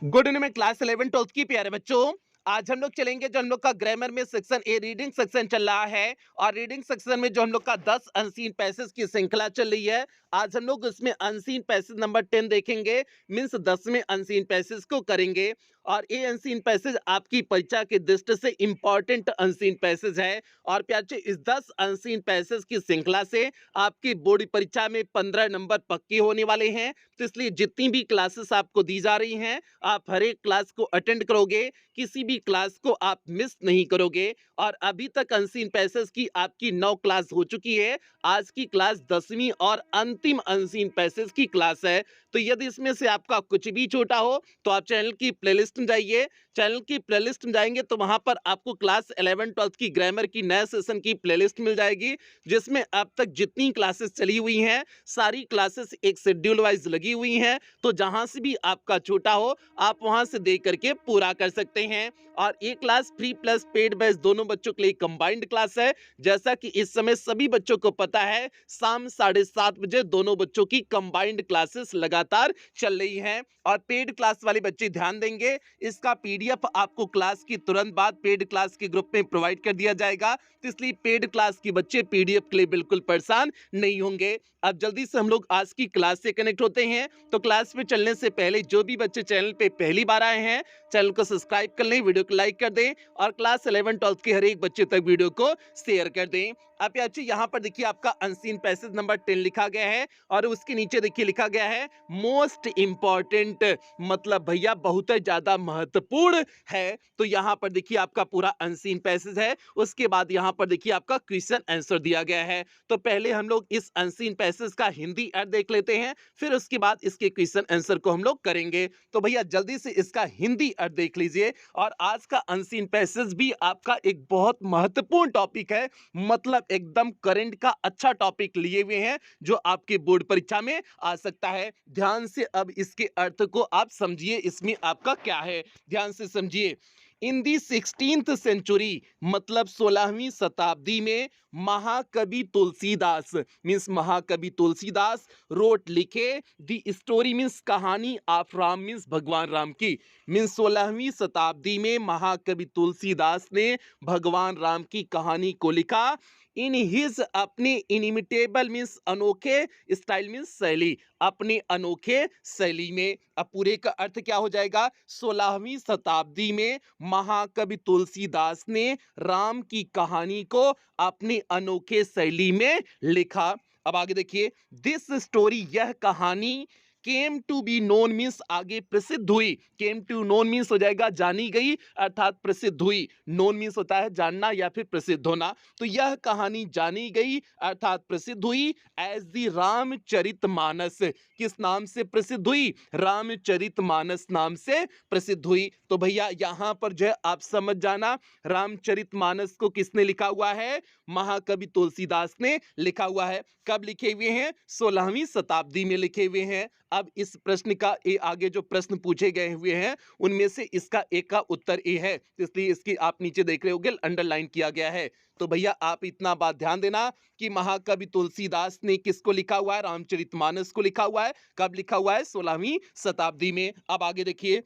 Good evening में class 11 12 की प्यारे बच्चों। आज हम लोग चलेंगे जो हम लोग का ग्रामर में सेक्शन ए रीडिंग सेक्शन चल रहा है और रीडिंग सेक्शन में जो हम लोग का 10 अनसीन पैसेज की श्रृंखला चल रही है। आज हम लोग उसमें अनसीन पैसेज नंबर 10 देखेंगे, मींस 10वें अनसीन पैसेज को करेंगे। और ये अनसीन पैसेज आपकी परीक्षा की दृष्टि से इंपॉर्टेंट अनसीन पैसेज है। और प्यारे इस 10 अनसीन पैसेज की श्रृंखला से आपकी बोर्ड परीक्षा में 15 नंबर पक्के होने वाले हैं। तो इसलिए जितनी भी क्लासेस आपको दी जा रही हैं, आप हर एक क्लास को अटेंड करोगे, किसी भी क्लास को आप मिस नहीं करोगे। और अभी तक अनसीन पैसेज की आपकी 9 क्लास हो चुकी है। आज की क्लास 10वीं और अंतिम अनसीन पैसेज की क्लास है। तो यदि इसमें से आपका कुछ भी छोटा हो तो आप चैनल की प्लेलिस्ट में जाइए। चैनल की प्लेलिस्ट में जाएंगे तो वहां पर आपको क्लास 11 12 की ग्रामर की नए सेशन की प्लेलिस्ट मिल जाएगी, जिसमें अब तक जितनी क्लासेस चली हुई हैं सारी क्लासेस एक शेड्यूल वाइज लगी हुई हैं। तो जहां से भी आपका छोटा हो आप वहां से देख करके पूरा कर सकते हैं। और ये class free plus paid batch दोनों बच्चों के लिए कंबाइंड क्लास है। जैसा कि इस समय सभी बच्चों को पता है, शाम 7:30 बजे दोनों बच्चों की कंबाइंड क्लासेस लगातार चल रही हैं। और पेड क्लास वाले बच्चे ध्यान देंगे, इसका पीडीएफ आपको क्लास की तुरंत बाद पेड क्लास के ग्रुप में प्रोवाइड कर दिया जाएगा। तो इसलिए पेड क्लास के बच्चे पीडीएफ के लिए बिल्कुल परेशान नहीं होंगे। अब जल्दी से हम लोग आज की क्लास से कनेक्ट होते हैं। तो क्लास में चलने से पहले जो भी बच्चे चैनल पे पहली बार आए हैं, चैनल को सब्सक्राइब कर लें, वीडियो को लाइक कर दें और क्लास 11 12 के हर एक बच्चे तक वीडियो को शेयर कर दें। अब यहाँ पर देखिए आपका अनसीन पैसेज नंबर 10 लिखा गया है और उसके नीचे देखिए लिखा गया है मोस्ट इंपॉर्टेंट, मतलब भैया बहुत ज्यादा महत्वपूर्ण है। तो यहाँ पर देखिए आपका पूरा अनसीन पैसेज है। उसके बाद यहाँ पर देखिए आपका क्वेश्चन आंसर दिया गया है। तो पहले हम लोग इस अनसीन पैसेज का हिंदी अर्थ देख लेते हैं, फिर उसके बाद इसके क्वेश्चन आंसर को हम लोग करेंगे। तो भैया जल्दी से इसका हिंदी अर्थ देख लीजिए। और आज का अनसीन पैसेज भी आपका एक बहुत महत्वपूर्ण टॉपिक है, मतलब एकदम करंट का अच्छा टॉपिक लिए हुए हैं जो आपके बोर्ड परीक्षा में आ सकता है। ध्यान से अब इसके अर्थ को आप समझिए, इसमें आपका क्या है, ध्यान से समझिए। इन दी 16th सेंचुरी, मतलब 16वीं शताब्दी में महाकवि तुलसीदास, मीन्स महाकवि तुलसीदास रोट लिखे दी स्टोरी, मीन्स कहानी ऑफ राम, मीन्स भगवान राम की। मीन्स 16वीं शताब्दी में महाकवि तुलसीदास ने भगवान राम की कहानी को लिखा इन हिज अपने इनिमिटेबल, मीन्स अनोखे स्टाइल, मीन्स शैली, अपने अनोखे शैली में। अब पूरे का अर्थ क्या हो जाएगा, 16वीं शताब्दी में महाकवि तुलसीदास ने राम की कहानी को अपने अनोखे शैली में लिखा। अब आगे देखिए, दिस स्टोरी, यह कहानी came to be known, means आगे प्रसिद्ध हुई। केम टू नोन मीन्स हो जाएगा जानी गई, अर्थात प्रसिद्ध हुई। नोन मीन्स होता है जानना या फिर प्रसिद्ध होना। तो यह कहानी जानी गई अर्थात प्रसिद्ध हुई एज दी रामचरितमानस। किस नाम से प्रसिद्ध हुई, रामचरितमानस नाम से प्रसिद्ध हुई। तो भैया यहां पर जो है आप समझ जाना, रामचरितमानस को किसने लिखा हुआ है, महाकवि तुलसीदास ने लिखा हुआ है। कब लिखे हुए हैं, 16वीं शताब्दी में लिखे हुए हैं। अब इस प्रश्न का ये आगे जो प्रश्न पूछे गए हुए हैं उनमें से इसका एक का उत्तर ए है, इसलिए इसकी आप नीचे देख रहे होगे अंडरलाइन किया गया है। तो भैया आप इतना बात ध्यान देना कि महाकवि तुलसीदास ने किसको लिखा हुआ है, रामचरितमानस को लिखा हुआ है। कब लिखा हुआ है, 16वीं शताब्दी में। अब आगे देखिए,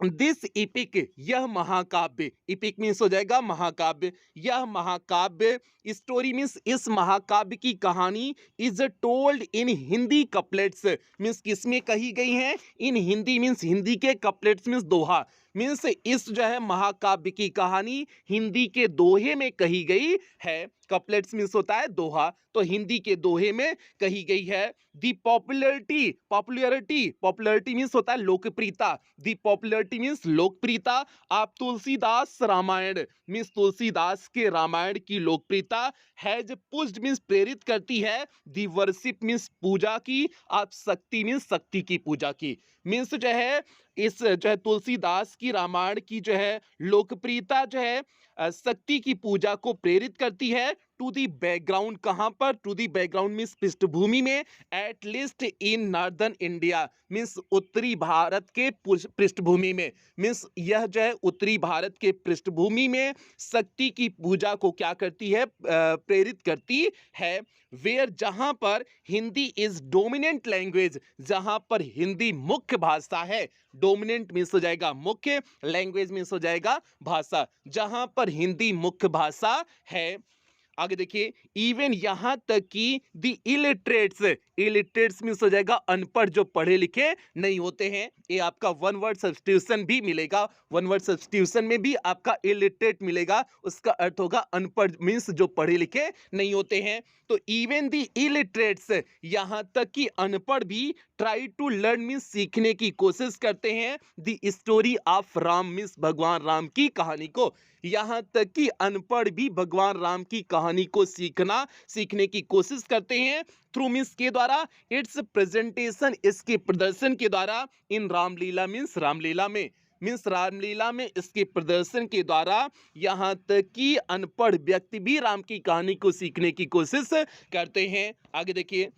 दिस इपिक, यह महाकाव्य, इपिक मीन्स हो जाएगा महाकाव्य, यह महाकाव्य स्टोरी मीन्स इस महाकाव्य की कहानी is told in Hindi couplets, means किसमें कही गई है, इन हिंदी, मीन्स हिंदी के कपलेट्स मीन्स दोहा, मीन्स इस जो है महाकाव्य की कहानी हिंदी के दोहे में कही गई है। कपलेट्स मीन्स होता है दोहा, तो हिंदी के दोहे में कही गई है। दी पॉपुलरिटी, पॉपुलरिटी, पॉपुलरिटी मीन्स होता है लोकप्रियता, दी पॉपुलरिटी मीन्स लोकप्रियता आप तुलसीदास रामायण, मीन्स तुलसीदास के रामायण की लोकप्रियता हैज पुश्ड मीन्स प्रेरित करती है, दी वर्शिप मीन्स पूजा की, आप शक्ति मीन्स शक्ति की पूजा की। मीन्स जो है इस जो है तुलसीदास की रामायण की जो है लोकप्रियता जो है शक्ति की पूजा को प्रेरित करती है, टू दी बैकग्राउंड, कहां पर? टू दी बैकग्राउंड मीन्स पृष्ठभूमि में, at least in northern India means उत्तरी भारत के पृष्ठभूमि में, मीन्स यह जो है उत्तरी भारत के पृष्ठभूमि में शक्ति की पूजा को क्या करती है? प्रेरित करती है। वेयर, जहां पर हिंदी इज डोमिनेंट लैंग्वेज, जहां पर हिंदी मुख्य भाषा है। डोमिनेंट मीन्स हो जाएगा मुख्य, लैंग्वेज मीन्स हो जाएगा भाषा, जहां पर हिंदी मुख्य भाषा है। आगे देखिए, इवन यहां तक कि द इलिटरेट्स, इलिटरेट्स मीन्स हो जाएगा अनपढ़, जो पढ़े लिखे नहीं होते हैं। ये आपका वन वर्ड सब्स्टिट्यूशन भी मिलेगा, वन वर्ड सब्स्टिट्यूशन में भी आपका इलिटरेट मिलेगा, उसका अर्थ होगा अनपढ़ मीन्स जो पढ़े लिखे नहीं होते हैं। तो इवन द इलिटरेट्स, यहां तक कि अनपढ़ भी ट्राई टू लर्न मीन्स सीखने की कोशिश करते हैं the story of Ram means भगवान राम की कहानी को। यहां तक कि अनपढ़ भी भगवान राम की कहानी को सीखने की कोशिश करते हैं थ्रू मीन्स के द्वारा, इट्स प्रेजेंटेशन इसके प्रदर्शन के द्वारा, इन रामलीला मीन्स रामलीला में, मीन्स रामलीला में इसके प्रदर्शन के द्वारा यहां तक कि अनपढ़ व्यक्ति भी राम की कहानी को सीखने की कोशिश करते हैं। आगे देखिए,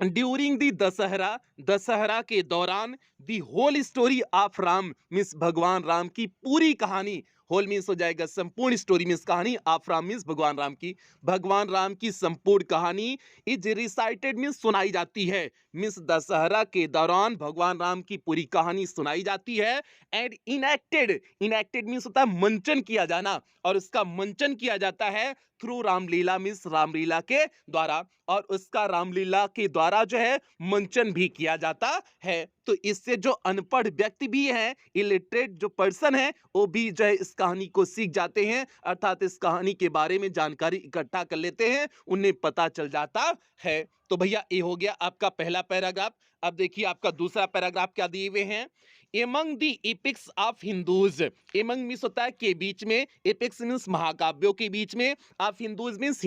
ड्यूरिंग दी दशहरा, दशहरा के दौरान the whole story of Ram means भगवान राम की पूरी कहानी, होल मीन्स हो जाएगा संपूर्ण, स्टोरी मीन्स कहानी, ऑफ राम मीन्स भगवान राम की संपूर्ण कहानी इज रिसाइटेड मीन्स सुनाई जाती है, मीन्स दशहरा के दौरान भगवान राम की पूरी कहानी सुनाई जाती है। एंड इनैक्टेड, इनैक्टेड मीन्स होता है मंचन किया जाना, और उसका मंचन किया जाता है थ्रू रामलीला मीन्स रामलीला के द्वारा, और उसका रामलीला के द्वारा जो है मंचन भी किया जाता है। तो इससे जो अनपढ़ व्यक्ति भी हैं, इलिटरेट जो पर्सन है, वो भी जो है इस कहानी को सीख जाते हैं, अर्थात इस कहानी के बारे में जानकारी इकट्ठा कर लेते हैं, उन्हें पता चल जाता है। तो भैया ये हो गया आपका पहला पैराग्राफ। अब देखिए आपका दूसरा पैराग्राफ क्या दिए हुए हैं। Among the epics of Hindus, among means होता है के बीच में, एपिक्स मीन्स महाकाव्यों के बीच में, ऑफ हिंदूज मीन्स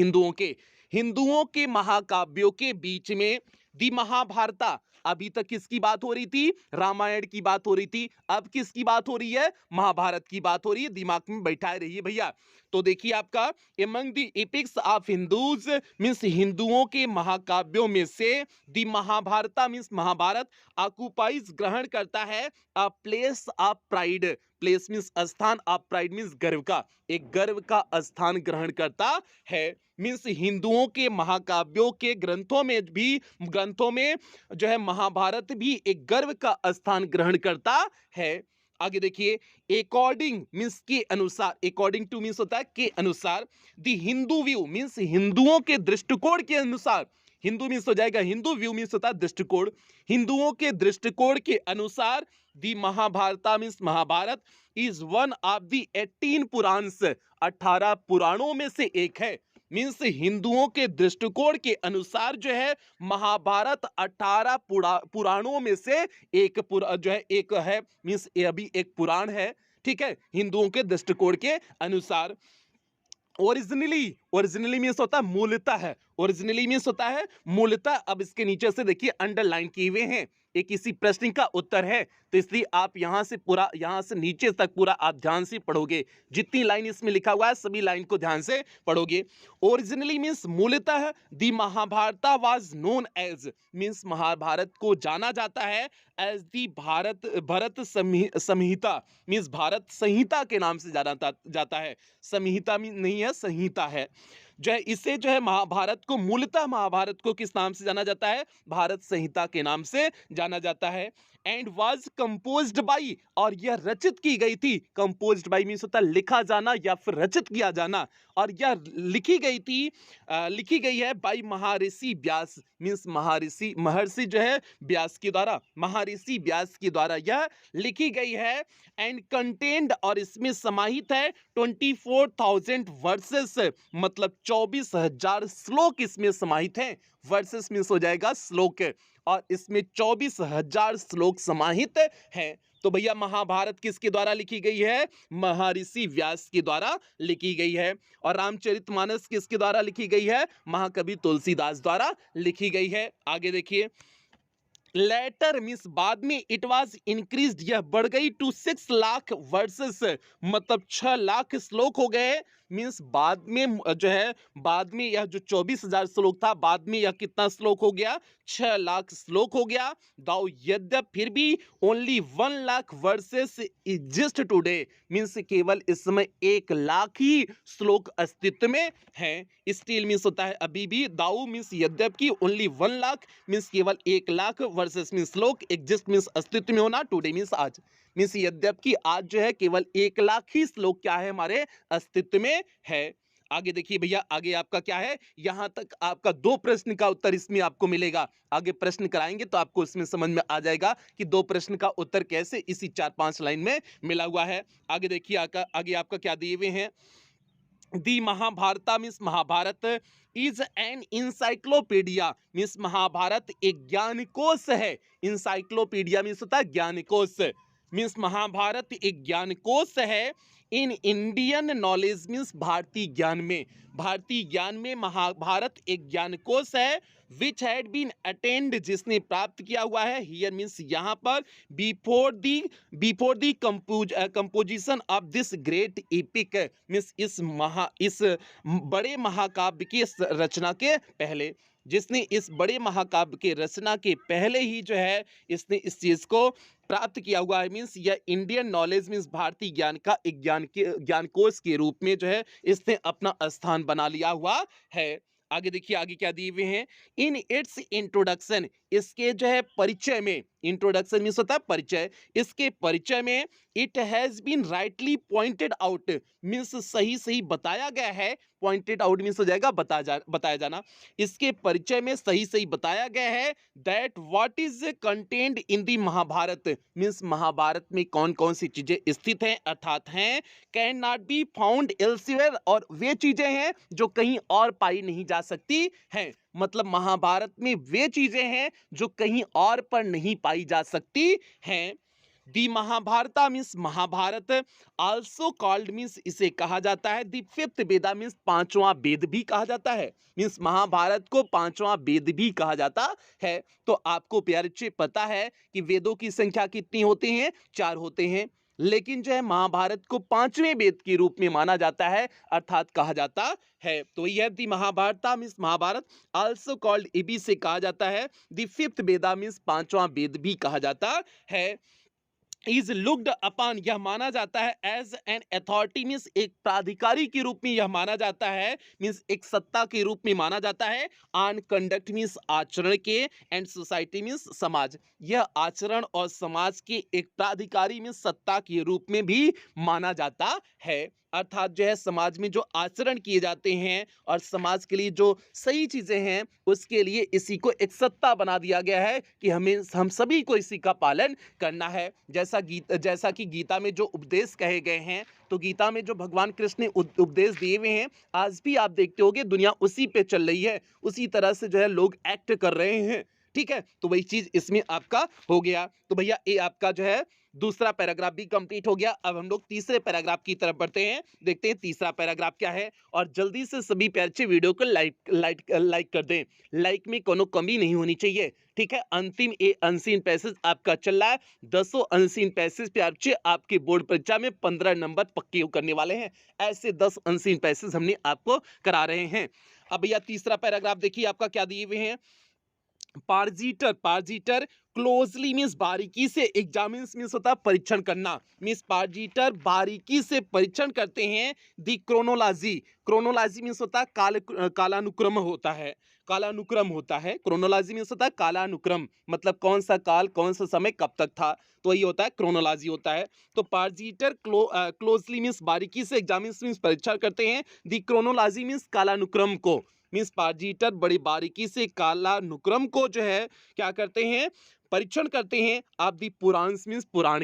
हिंदुओं के महाकाव्यों के बीच में, दी महाभारता, अभी तक किसकी बात हो रही थी? रामायण की बात हो रही थी, अब किसकी बात हो रही है? महाभारत की बात हो रही है, दिमाग में बैठाए रहिए भैया। तो देखिए आपका among the epics of Hindus means हिंदुओं के महाकाव्यों में से, the Mahabharata means Mahabharat occupies ग्रहण करता है a place of pride, place means स्थान, ऑफ प्राइड मीन्स गर्व का, एक गर्व का स्थान ग्रहण करता है। मीन्स हिंदुओं के महाकाव्यों के ग्रंथों में जो है महाभारत भी एक गर्व का स्थान ग्रहण करता है। आगे देखिए, अकॉर्डिंग मीन्स के अनुसार, अकॉर्डिंग टू मीन्स होता है के अनुसार, द हिंदू व्यू मीन्स हिंदुओं के दृष्टिकोण के अनुसार, हिंदू मीन्स हो जाएगा हिंदू, व्यू मीन्स होता है दृष्टिकोण, हिंदुओं के दृष्टिकोण के अनुसार the Mahabharata means Mahabharat is one of the 18 Puranas, 18 पुराणों में से एक है। मीन्स हिंदुओं के दृष्टिकोण के अनुसार जो है महाभारत 18 पुराणों में से एक जो है एक है, मीन्स ये अभी एक पुराण है, ठीक है, हिंदुओं के दृष्टिकोण के अनुसार। ओरिजिनली मीन्स होता है मूलतः है, ओरिजिनली मीन्स होता है मूलतः। अब इसके नीचे से देखिए अंडरलाइन किए हुए हैं, ये किसी प्रश्न का उत्तर है, तो इसलिए आप यहां से नीचे तक पूरा आप ध्यान से पढ़ोगे, जितनी लाइन इसमें लिखा हुआ है सभी लाइन को ध्यान से पढ़ोगे। ओरिजिनली मीन्स मूलतः, the Mahabharata was known as means Mahabharat को जाना जाता है as the Bharat Samhita means Bharat Samhita के नाम से जाना जाता है, संहिता नहीं है, संहिता है। जो है इसे जो है महाभारत को मूलतः महाभारत को किस नाम से जाना जाता है? भारत संहिता के नाम से जाना जाता है। एंड वाज कंपोज्ड बाई, और यह रचित की गई थी, कंपोज्ड बाई मीन्स होता है लिखा जाना या फिर रचित किया जाना, और यह लिखी गई है बाई महर्षि व्यास मीन्स महर्षि जो है व्यास के द्वारा, महर्षि व्यास के द्वारा यह लिखी गई है। एंड कंटेंट, और इसमें समाहित है 24,000 वर्सेस, मतलब 24,000 श्लोक इसमें समाहित हैं, वर्सेस मीन्स हो जाएगा श्लोक, और इसमें 24,000 श्लोक समाहित हैं। तो भैया महाभारत किसके द्वारा लिखी गई है? महर्षि व्यास के द्वारा लिखी गई है। और रामचरितमानस किसके द्वारा लिखी गई है? महाकवि तुलसीदास द्वारा लिखी गई है। आगे देखिए, लेटर मीन्स बाद में इट वाज इंक्रीज्ड, यह बढ़ गई टू 6 लाख वर्सेस, मतलब 6 लाख श्लोक हो गए। मीन्स बाद में जो है, बाद में यह जो 24,000 श्लोक था, बाद में यह कितना श्लोक हो गया, 6 लाख श्लोक हो गया। दाउ यद्यप फिर भी only 1 lakh versus exist today, means केवल इस समय 1 लाख ही श्लोक अस्तित्व में है। स्टिल मीन्स होता है अभी भी, दाउ मीन्स यद्यपि, ओनली 1 लाख मीन्स केवल 1 लाख वर्सेस मीन्स श्लोक, एग्जिस्ट मीन्स अस्तित्व में होना, टुडे मीन्स आज, मीन्स यद्यपि आज जो है केवल 1 लाख ही श्लोक क्या है हमारे अस्तित्व में है। आगे देखिए भैया, आगे आपका क्या है, यहां तक आपका 2 प्रश्न का उत्तर इसमें आपको मिलेगा। आगे प्रश्न कराएंगे तो आपको इसमें समझ में आ जाएगा कि 2 प्रश्न का उत्तर कैसे इसी 4-5 लाइन में मिला हुआ है। आगे देखिए आगे आपका क्या दिए हुए हैं, the Mahabharata means Mahabharat is an encyclopedia, means Mahabharat एक ज्ञानकोश है। इंसाइक्लोपीडिया मीन्स होता है ज्ञानकोश, मीन्स महाभारत एक ज्ञानकोश है। इन इंडियन नॉलेज मीन्स भारतीय ज्ञान में, भारतीय ज्ञान में महाभारत एक ज्ञानकोश है। विच हैड बीन अटेंड, जिसने प्राप्त किया हुआ है, हियर मीन्स यहाँ पर, before the composition of this great epic, means इस बड़े महाकाव्य की रचना के पहले, जिसने इस बड़े महाकाव्य के रचना के पहले ही जो है इसने इस चीज को प्राप्त किया हुआ है। मीन्स यह इंडियन नॉलेज मीन्स भारतीय ज्ञान का एक ज्ञानकोश के रूप में जो है इसने अपना स्थान बना लिया हुआ है। आगे देखिए, आगे क्या दिए हुए हैं, इन इट्स इंट्रोडक्शन, इसके जो है परिचय में, इंट्रोडक्शन मीन्स होता है परिचय, इसके परिचय में it has been rightly pointed out, means सही सही बताया गया है, पॉइंटेड आउट मीन्स हो जाएगा बताया जाना, इसके परिचय में सही सही बताया गया है that what is content in the Mahabharat, means Mahabharat में कौन कौन सी चीजें स्थित हैं, अर्थात हैं can not be found elsewhere, और वे चीजें हैं जो कहीं और पाई नहीं जा सकती हैं। मतलब महाभारत में वे चीजें हैं जो कहीं और पर नहीं पाई जा सकती हैं। The Mahabharata means Mahabharat, also called means इसे कहा जाता है दी फिफ्थ वेदा, मीन्स 5वां वेद भी कहा जाता है, मीन्स महाभारत को 5वां वेद भी कहा जाता है। तो आपको प्यारे बच्चे पता है कि वेदों की संख्या कितनी होती है, 4 होते हैं, लेकिन जो है महाभारत को 5वें वेद के रूप में माना जाता है, अर्थात कहा जाता है। तो यह दी Mahabharata means Mahabharat, also called, ए भी से कहा जाता है दी फिफ्थ वेदा मीन्स 5वां वेद भी कहा जाता है। इज लुक्ड अपॉन, यह माना जाता है एज एन अथॉरिटी, मीन्स एक प्राधिकारी के रूप में यह माना जाता है, मीन्स एक सत्ता के रूप में माना जाता है। ऑन कंडक्ट मीन्स आचरण के, एंड सोसाइटी मीन्स समाज, यह आचरण और समाज के एक प्राधिकारी मीन्स सत्ता के रूप में भी माना जाता है। अर्थात जो है समाज में जो आचरण किए जाते हैं और समाज के लिए जो सही चीजें हैं उसके लिए इसी को एक सत्ता बना दिया गया है कि हम सभी को इसी का पालन करना है। जैसा कि गीता में जो उपदेश कहे गए हैं, तो गीता में जो भगवान कृष्ण ने उपदेश दिए हुए हैं, आज भी आप देखते होंगे दुनिया उसी पे चल रही है, उसी तरह से जो है लोग एक्ट कर रहे हैं। ठीक है, तो वही चीज इसमें आपका हो गया। तो भैया ये आपका जो है दूसरा पैराग्राफ भी कंप्लीट हो गया। अब हम लोग तीसरे पैराग्राफ की तरफ बढ़ते हैं, देखते हैं तीसरा पैराग्राफ क्या है। और जल्दी से सभी प्यारे वीडियो को लाइक कर दें, लाइक में कोनो कमी नहीं होनी चाहिए। ठीक है, अंतिम ए अनसीन पैसेज आपका चल रहा है, 10 अनसीन पैसेज प्यारे आपके बोर्ड परीक्षा में 15 नंबर पक्के करने वाले हैं। ऐसे 10 अनसीन पैसेज हमने आपको करा रहे हैं। अब भैया तीसरा पैराग्राफ देखिए आपका क्या दिए हुए हैं, पार्जिटर क्लोजली मीन्स बारीकी से, एग्जामिन्स मीन्स होता है परीक्षण करना, मीन्स पार्जिटर बारीकी से परीक्षण करते हैं। दी क्रोनोलॉजी मीन्स होता है कालानुक्रम होता है, कालानुक्रम होता है। क्रोनोलॉजी मीन्स होता है कालानुक्रम, मतलब कौन सा काल कौन सा समय कब तक था, तो ये होता है क्रोनोलॉजी होता है। तो पार्जिटर क्लोजली मीन्स बारीकी से, एग्जामिन्स मीन्स परीक्षण करते हैं। दी क्रोनोलॉजी मीन्स कालानुक्रम को, मीन्स पार्जिटर बड़ी बारीकी से कालानुक्रम को जो है क्या करते हैं, परीक्षण करते हैं। आप दी पुराण मीन्स पुराण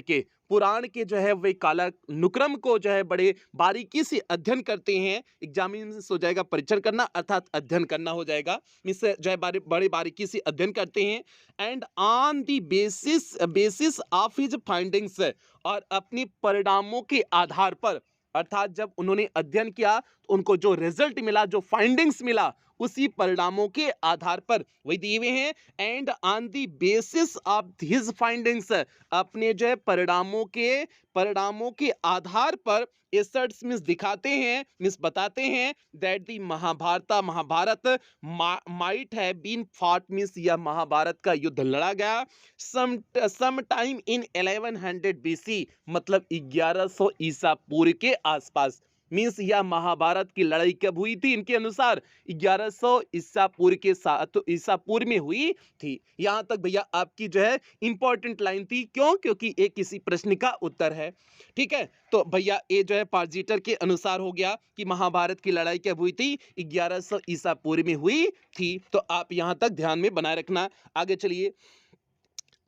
के जो है वे कालानुक्रम को जो है बड़े बारीकी से अध्ययन करते हैं। एग्जाम मीन्स हो जाएगा परीक्षण करना, अर्थात अध्ययन करना हो जाएगा, मीन्स जो है बड़े बारीकी से अध्ययन करते हैं। And on the basis of his findings, और अपने परिणामों के आधार पर, अर्थात जब उन्होंने अध्ययन किया उनको जो रिजल्ट मिला, जो फाइंडिंग्स मिला, उसी परिणामों के आधार पर वही दिए हुए हैं। And on the basis of his findings, अपने जो है परिणामों के आधार पर एसर्ट्स मींस दिखाते हैं, मींस बताते हैं that the Mahabharat might have been fought, means यह महाभारत का युद्ध लड़ा गया सम टाइम इन 1100 बीसी, मतलब 1100 ईसा पूर्व के आसपास। मींस यह महाभारत की लड़ाई कब हुई थी? इनके अनुसार 1100 ईसा पूर्व के साथ, तो ईसा पूर्व में हुई थी। यहां तक भैया आपकी जो है इंपॉर्टेंट लाइन थी। क्यों? क्योंकि ये किसी प्रश्न का उत्तर है। ठीक है, तो भैया ये जो है पार्जीटर के अनुसार हो गया कि महाभारत की लड़ाई कब हुई थी? 1100 ईसा पूर्व में हुई थी। तो आप यहां तक ध्यान में बनाए रखना। आगे चलिए।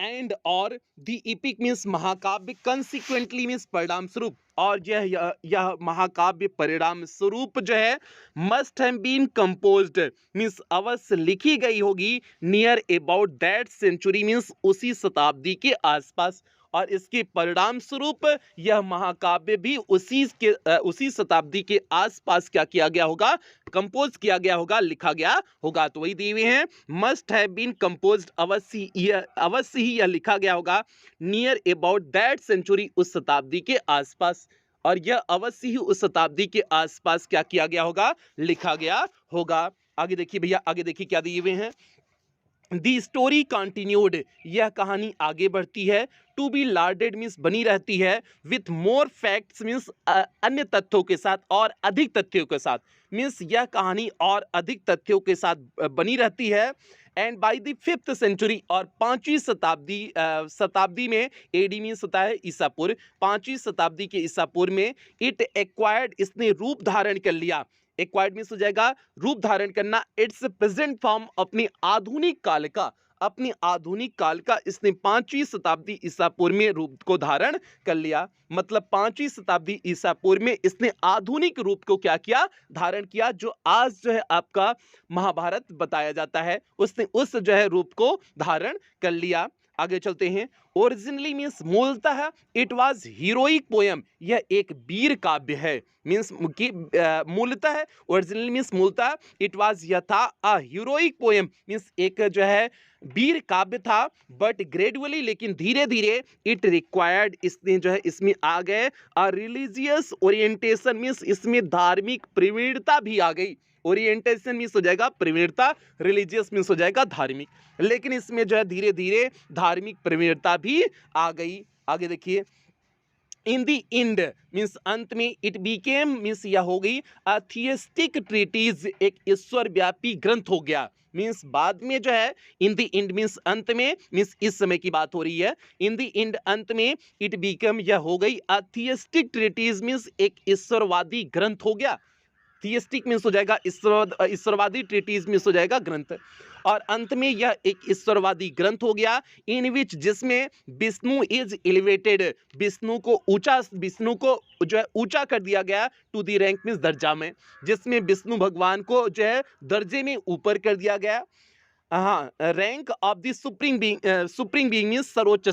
एंड और द इपिक मींस महाकाव्य, कंसिक्वेंटली मींस परिणाम स्वरूप, और यह महाकाव्य परिणाम स्वरूप जो है must have been composed, means अवश्य लिखी गई होगी near about that century, means उसी शताब्दी के आसपास। और इसके परिणाम स्वरूप यह महाकाव्य भी उसी शताब्दी के आसपास क्या किया गया होगा? कंपोज किया गया होगा, लिखा गया होगा। तो वही दिए हुए हैं, मस्ट हैव बीन कंपोज्ड, अवश्य ही यह लिखा गया होगा नियर अबाउट दैट सेंचुरी, उस शताब्दी के आसपास। और यह अवश्य ही उस शताब्दी के आसपास क्या किया गया होगा? लिखा गया होगा। आगे देखिए भैया, आगे देखिए क्या दिए हुए हैं। दी स्टोरी कंटिन्यूड, यह कहानी आगे बढ़ती है। टू बी लार्डेड मीन्स बनी रहती है। विथ मोर फैक्ट्स मीन्स अन्य तथ्यों के साथ और अधिक तथ्यों के साथ, मीन्स यह कहानी और अधिक तथ्यों के साथ बनी रहती है। And by the 5th century, और 5वीं शताब्दी में, एडी मीन्स होता है ईसा पूर्व, 5वीं शताब्दी के ईसा पूर्व में इट एक्वायर्ड, इसने रूप धारण कर लिया। एक्वायर्ड मीन्स हो जाएगा रूप धारण करना। इट्स प्रेजेंट फॉर्म, अपनी आधुनिक काल का इसने 5वीं शताब्दी ईसा पूर्व में रूप को धारण कर लिया। मतलब 5वीं शताब्दी ईसा पूर्व में इसने आधुनिक रूप को क्या किया? धारण किया। जो आज जो है आपका महाभारत बताया जाता है, उसने उस जो है रूप को धारण कर लिया। आगे चलते हैं। ओरिजिनली मीन्स मूलतः इट वाज हीरोइक पोएम, यह एक वीर काव्य है। मीन्स मूलतः, ओरिजिनली मीन्स मूलतः, इट वाज, यह था, अ हीरोइक पोएम मीन्स एक जो है वीर काव्य था। बट ग्रेजुअली, लेकिन धीरे धीरे, इट रिक्वायर्ड, इसने जो है इसमें आ गए अ रिलीजियस ओरिएंटेशन, मीन्स इसमें धार्मिक प्रवीणता भी आ गई। ओरिएंटेशन मीन्स हो जाएगा प्रवीणता, रिलीजियस मीन्स हो जाएगा धार्मिक, लेकिन इसमें जो है धीरे धीरे धार्मिक प्रवीणता भी आ गई। आगे देखिए। इन दी एंड मीन्स अंत में, इट बीकेम मीन्स यह हो गई अ थियस्टिक ट्रीटीज, एक ईश्वर व्यापी ग्रंथ हो गया। मीन्स बाद में जो है, इन दी एंड मीन्स अंत में, मीन्स इस समय की बात हो रही है। इन दी एंड अंत में, इट बीकम यह हो गई अ थियस्टिक ट्रीटीज मीन्स एक ईश्वरवादी ग्रंथ हो गया। थियस्टिक मीन्स हो जाएगा ईश्वरवादी, ट्रीटीज मीन्स हो जाएगा ग्रंथ। और अंत में यह एक ईश्वरवादी ग्रंथ हो गया। इन विच, जिसमें विष्णु इज एलिवेटेड, विष्णु को जो है ऊंचा कर दिया गया। टू दी रैंक मीन्स दर्जा में, जिसमें विष्णु भगवान को जो है दर्जे में ऊपर कर दिया गया। हाँ, rank of the supreme being means सर्वोच्च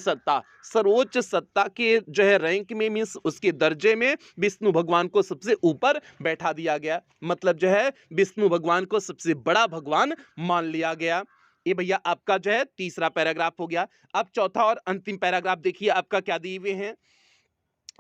सत्ता के जो है रैंक में, मीन्स उसके दर्जे में विष्णु भगवान को सबसे ऊपर बैठा दिया गया। मतलब जो है विष्णु भगवान को सबसे बड़ा भगवान मान लिया गया। ये भैया आपका जो है तीसरा पैराग्राफ हो गया। अब चौथा और अंतिम पैराग्राफ देखिए आपका क्या दिए हुए हैं।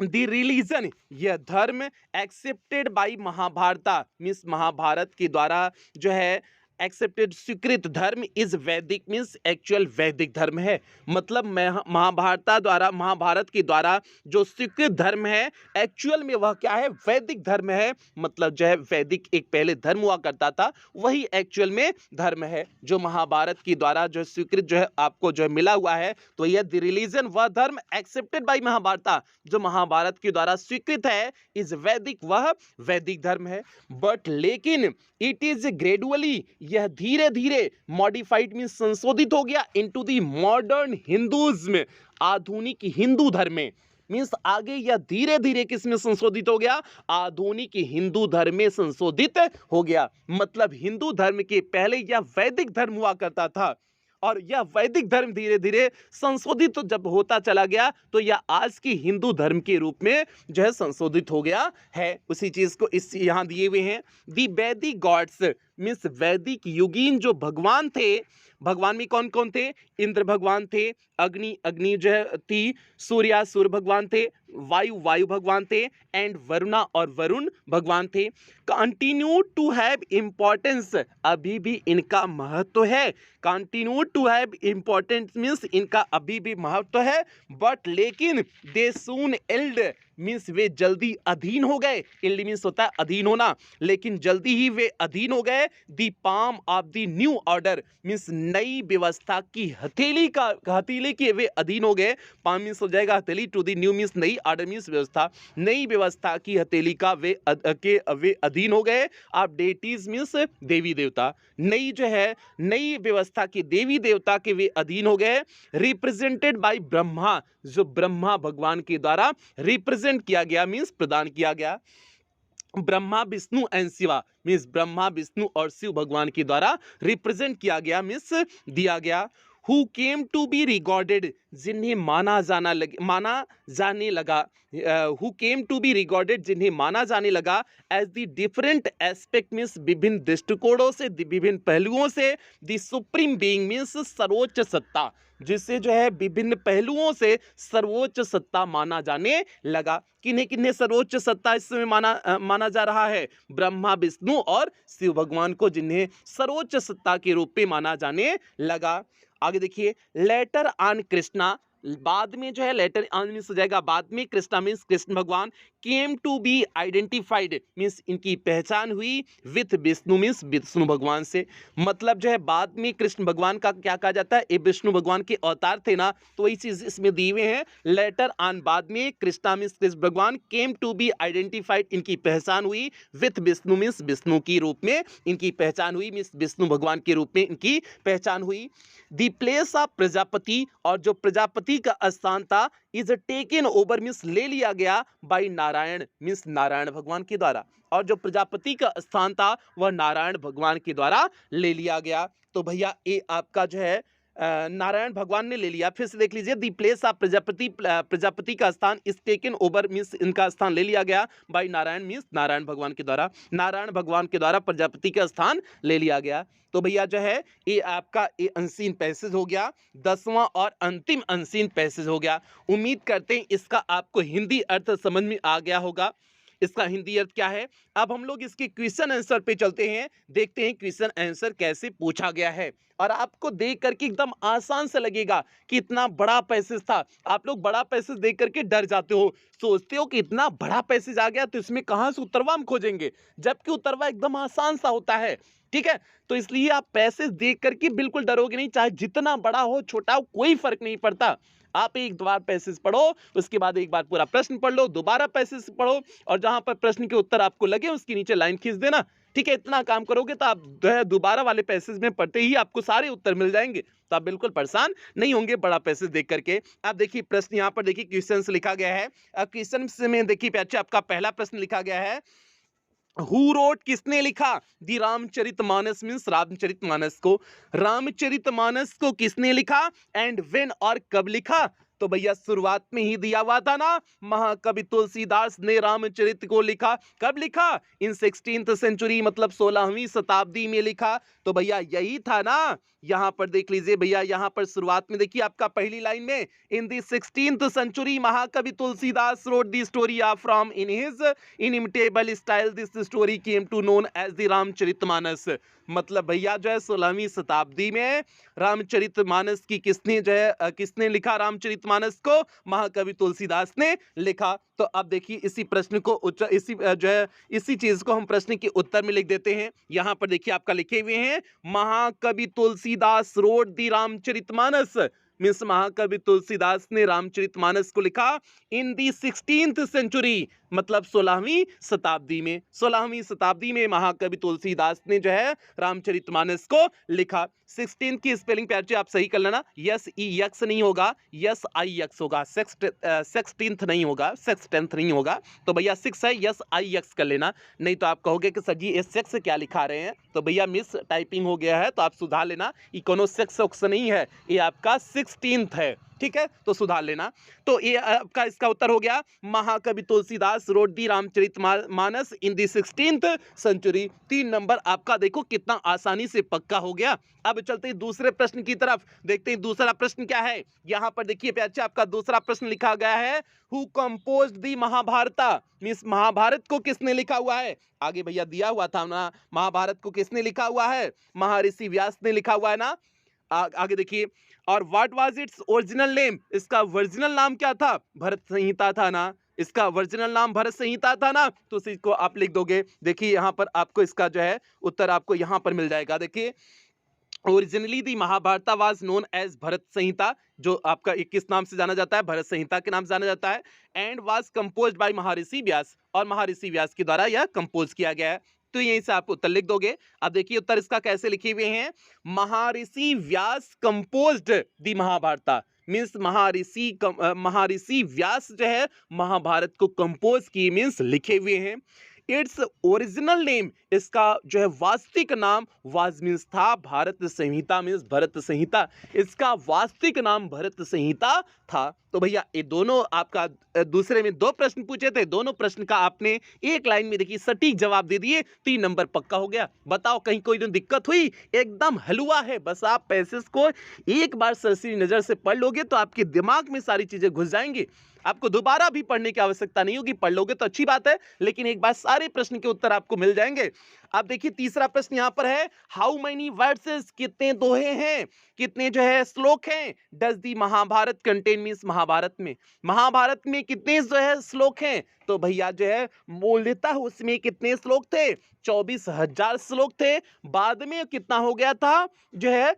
द रिलीजन, यह धर्म, accepted by Mahabharata means Mahabharat के द्वारा जो है एक्सेप्टेड, स्वीकृत धर्म, इज वैदिक मीन्स एक्चुअल वैदिक धर्म है। मतलब महाभारत के द्वारा जो स्वीकृत धर्म है, एक्चुअल में वह क्या है? वैदिक धर्म है। मतलब जो है वैदिक एक पहले धर्म हुआ करता था, वही एक्चुअल में धर्म है जो महाभारत के द्वारा जो स्वीकृत जो है आपको जो है मिला हुआ है। तो यह द रिलीजन, वह धर्म, एक्सेप्टेड बाई महाभारता, जो महाभारत के द्वारा स्वीकृत है, इज वैदिक, वह वैदिक धर्म है। बट लेकिन इट इज ग्रेजुअली, यह धीरे धीरे मॉडिफाइड मीन्स संशोधित हो गया इनटू द मॉडर्न हिंदुइज्म, आधुनिक हिंदू धर्म में। मीन्स आगे यह धीरे धीरे किस में संशोधित हो गया? आधुनिक हिंदू धर्म में संशोधित हो गया। मतलब हिंदू धर्म के पहले यह वैदिक धर्म हुआ करता था, और यह वैदिक धर्म धीरे धीरे संशोधित तो जब होता चला गया तो यह आज की हिंदू धर्म के रूप में जो है संशोधित हो गया है। उसी चीज को इस यहाँ दिए हुए हैं, दी वैदिक गॉड्स मीन्स वैदिक युगीन जो भगवान थे, भगवान में कौन कौन थे? इंद्र भगवान थे, अग्नि अग्नि जो है थी, सूर्य सूर्य भगवान थे, वायु वायु भगवान थे, एंड वरुणा और वरुण भगवान थे। कंटिन्यू टू हैव इंपॉर्टेंस, अभी भी इनका महत्व है। Continue to have importance means इनका अभी भी महत्व है, बट लेकिन दे सून एल्ड मीन्स वे जल्दी अधीन हो गए। एल्ड मीन्स होता है अधीन होना, लेकिन जल्दी ही वे अधीन हो गए। The palm of the new order means नई व्यवस्था की हथेली का, हथेली के वे अधीन हो गए। पाम मीन्स हो जाएगा हथेली, टू दी न्यू मीन्स नई, ऑर्डर मीन्स व्यवस्था, नई व्यवस्था की हथेली का वे वे अधीन हो गए। आप डेटीज मीन्स देवी देवता, नई जो है नई व्यवस्था की देवी देवता के वे अधीन हो गए। रिप्रेजेंटेड बाय ब्रह्मा, जो ब्रह्मा भगवान के द्वारा रिप्रेजेंट किया गया मीन्स प्रदान किया गया। ब्रह्मा विष्णु एंड शिवा मीन्स ब्रह्मा विष्णु और शिव भगवान के द्वारा रिप्रेजेंट किया गया मीन्स दिया गया। Who came to be recorded, जिन्हें माना जाने लगा, who came to be recorded जिन्हें माना जाने लगा as the different aspect means विभिन्न दृष्टिकोणों से, विभिन्न पहलुओं से, द सुप्रीम बीइंग मीन्स सर्वोच्च सत्ता, जिससे जो है विभिन्न पहलुओं से सर्वोच्च सत्ता माना जाने लगा। किन्हें किन्हें सर्वोच्च सत्ता इस समय माना जा रहा है? ब्रह्मा विष्णु और शिव भगवान को, जिन्हें सर्वोच्च सत्ता के रूप में माना जाने लगा। आगे देखिए, लेटर ऑन कृष्णा, बाद में जो है लेटर ऑन मीन्स हो जाएगा बाद में, कृष्णा मीन्स कृष्ण भगवान, came to be identified means इनकी पहचान हुई, विथ विष्णु मीन्स विष्णु भगवान से। मतलब जो है बाद में कृष्ण भगवान का क्या कहा जाता है? ये विष्णु भगवान के अवतार थे ना, तो वही चीज इसमें दिए हुए हैं। लेटर ऑन बाद में, कृष्णा मीन्स कृष्ण भगवान, केम टू बी आइडेंटिफाइड इनकी पहचान हुई, विथ विष्णु मीन्स विष्णु की रूप में इनकी पहचान हुई, मीन्स विष्णु भगवान के रूप में इनकी पहचान हुई। दी प्लेस ऑफ प्रजापति, और जो प्रजापति का स्थान था, इज टेकन ओवर मीन्स ले लिया गया, बाय नारायण मीन्स नारायण भगवान के द्वारा, और जो प्रजापति का स्थान था वह नारायण भगवान के द्वारा ले लिया गया। तो भैया ये आपका जो है नारायण भगवान ने ले लिया। फिर से देख लीजिए, दी प्लेस ऑफ प्रजापति का स्थान इज टेकन ओवर मीन्स इनका स्थान ले लिया गया, बाय नारायण मीन्स नारायण भगवान के द्वारा, नारायण भगवान के द्वारा प्रजापति का स्थान ले लिया गया। तो भैया जो है ये आपका ये अनसीन पैसेज हो गया, 10वां और अंतिम अनसीन पैसेज हो गया। उम्मीद करते हैं इसका आपको हिंदी अर्थ समझ में आ गया होगा। इसका हिंदी अर्थ क्या है? अब हम लोग इसके क्वेश्चन आंसर पे चलते हैं, देखते हैं क्वेश्चन आंसर कैसे पूछा गया है। और आपको देख करके एकदम आसान से लगेगा कि इतना बड़ा पैसेज था। आप लोग बड़ा पैसेज देख करके डर जाते हो, सोचते हो कि इतना बड़ा पैसेज आ गया तो इसमें कहाँ से उत्तरवा हम खोजेंगे, जबकि उत्तरवा एकदम आसान सा होता है। ठीक है, तो इसलिए आप पैसेज देख करके बिल्कुल डरोगे नहीं, चाहे जितना बड़ा हो छोटा हो कोई फर्क नहीं पड़ता। आप एक बार पैसेज पढ़ो, उसके बाद एक बार पूरा प्रश्न पढ़ लो, दोबारा पैसेज पढ़ो, और जहां पर प्रश्न के उत्तर आपको लगे उसके नीचे लाइन खींच देना। ठीक है, इतना काम करोगे तो आप दोबारा वाले पैसेज में पढ़ते ही आपको सारे उत्तर मिल जाएंगे, तो आप बिल्कुल परेशान नहीं होंगे बड़ा पैसेज देख करके। आप देखिए प्रश्न यहाँ पर देखिए क्वेश्चन लिखा गया है। क्वेश्चन में देखिए अच्छा आपका पहला प्रश्न लिखा गया है, हु रोट किसने लिखा दी रामचरितमानस मीन्स रामचरितमानस को, रामचरितमानस को किसने लिखा, एंड व्हेन और कब लिखा? तो भैया शुरुआत में ही दिया हुआ था ना, महाकवि तुलसीदास ने रामचरित को लिखा। कब लिखा? इन 16th सेंचुरी मतलब 16वीं शताब्दी में लिखा। तो भैया यही था ना, यहाँ पर देख लीजिए भैया, यहाँ पर शुरुआत में देखिए आपका पहली लाइन में, इन दी 16th सेंचुरी महाकवि Tulsidas wrote the story of Ram in his inimitable style, this story came to known as the Ramcharitmanas. मतलब भैया जो है 16वीं शताब्दी में रामचरितमानस की किसने जो है किसने लिखा? रामचरितमानस को महाकवि तुलसीदास ने लिखा। तो अब देखिए इसी प्रश्न को इसी जो है इसी चीज को हम प्रश्न के उत्तर में लिख देते हैं। यहाँ पर देखिए आपका लिखे हुए हैं, महाकवि तुलसीदास रोट दी रामचरितमानस, मीन्स महाकवि तुलसीदास ने रामचरितमानस को लिखा इन दी 16th सेंचुरी, मतलब 16वीं शताब्दी में। 16वीं शताब्दी में महाकवि तुलसीदास ने जो है रामचरितमानस को लिखा। 16 की स्पेलिंग प्यारे आप सही कर लेना, यस ई एक्स नहीं होगा, यस आई एक्स होगा, 16th नहीं होगा, 16th नहीं होगा, तो भैया 6 है, यस आई एक्स कर लेना। नहीं तो आप कहोगे कि सर जी ये 6 क्या लिखा रहे हैं, तो भैया मिस टाइपिंग हो गया है, तो आप सुधार लेना, इकोनो 6 नहीं है, ये आपका 16th है, ठीक है, तो सुधार लेना। तो ये आपका इसका उत्तर हो गया, महाकवि तुलसीदास रोट दी रामचरितमानस इन दी 16th सेंचुरी। 3 नंबर आपका देखो कितना आसानी से पक्का हो गया। अब चलते हैं दूसरे प्रश्न की तरफ, देखते हैं दूसरा प्रश्न क्या है। यहां पर देखिए प्यारे आपका दूसरा प्रश्न लिखा गया है, who composed the Mahabharata, means Mahabharat को किसने लिखा हुआ है। आगे भैया दिया हुआ था ना, महाभारत को किसने लिखा हुआ है, महर्षि व्यास ने लिखा हुआ है ना। आगे देखिए, और what was its original name, इसका ओरिजिनल नाम क्या था, भरत संहिता था ना, इसका ओरिजिनल नाम भरत संहिता था ना, तो इसको आप लिख दोगे। देखिए यहाँ पर आपको इसका जो है उत्तर आपको यहाँ पर मिल जाएगा। देखिए originally the Mahabharata was known as Bharat Samhita, जो आपका किस नाम से जाना जाता है, भरत संहिता के नाम से जाना जाता है, and was composed by Maharshi व्यास, और महर्षि व्यास के द्वारा यह कंपोज किया गया है। तो यहीं से आप उत्तर लिख दोगे। अब देखिए उत्तर इसका कैसे लिखे हुए हैं, महर्षि व्यास कंपोज्ड दी महाभारता, मीन्स महर्षि व्यास जो है महाभारत को कंपोज की, मीन्स लिखे हुए हैं। इट्स ओरिजिनल नेम, इसका जो है वास्तविक नाम वाज मीन्स था भारत संहिता, मीन्स भरत संहिता, इसका वास्तविक नाम भरत संहिता था। तो भैया ये दोनों आपका दूसरे में 2 प्रश्न पूछे थे, दोनों प्रश्न का आपने एक लाइन में देखिए सटीक जवाब दे दिए, 3 नंबर पक्का हो गया। बताओ कहीं कोई दिक्कत हुई, एकदम हलवा है, बस आप पैसेज को एक बार सरसरी नजर से पढ़ लोगे तो आपके दिमाग में सारी चीजें घुस जाएंगी, आपको दोबारा भी पढ़ने की आवश्यकता नहीं होगी, पढ़ लोगे तो अच्छी बात है, लेकिन एक बार सारे प्रश्न के उत्तर आपको मिल जाएंगे। अब देखिए तीसरा प्रश्न यहां पर है, हाउ मेनी वर्सेस, कितने दोहे हैं, कितने जो है श्लोक हैं, does the Mahabharat contain, means Mahabharat में कितने जो है श्लोक हैं। तो भैया जो है मूलतः उसमें कितने श्लोक थे, 24,000 श्लोक थे। बाद में कितना हो गया था जो है,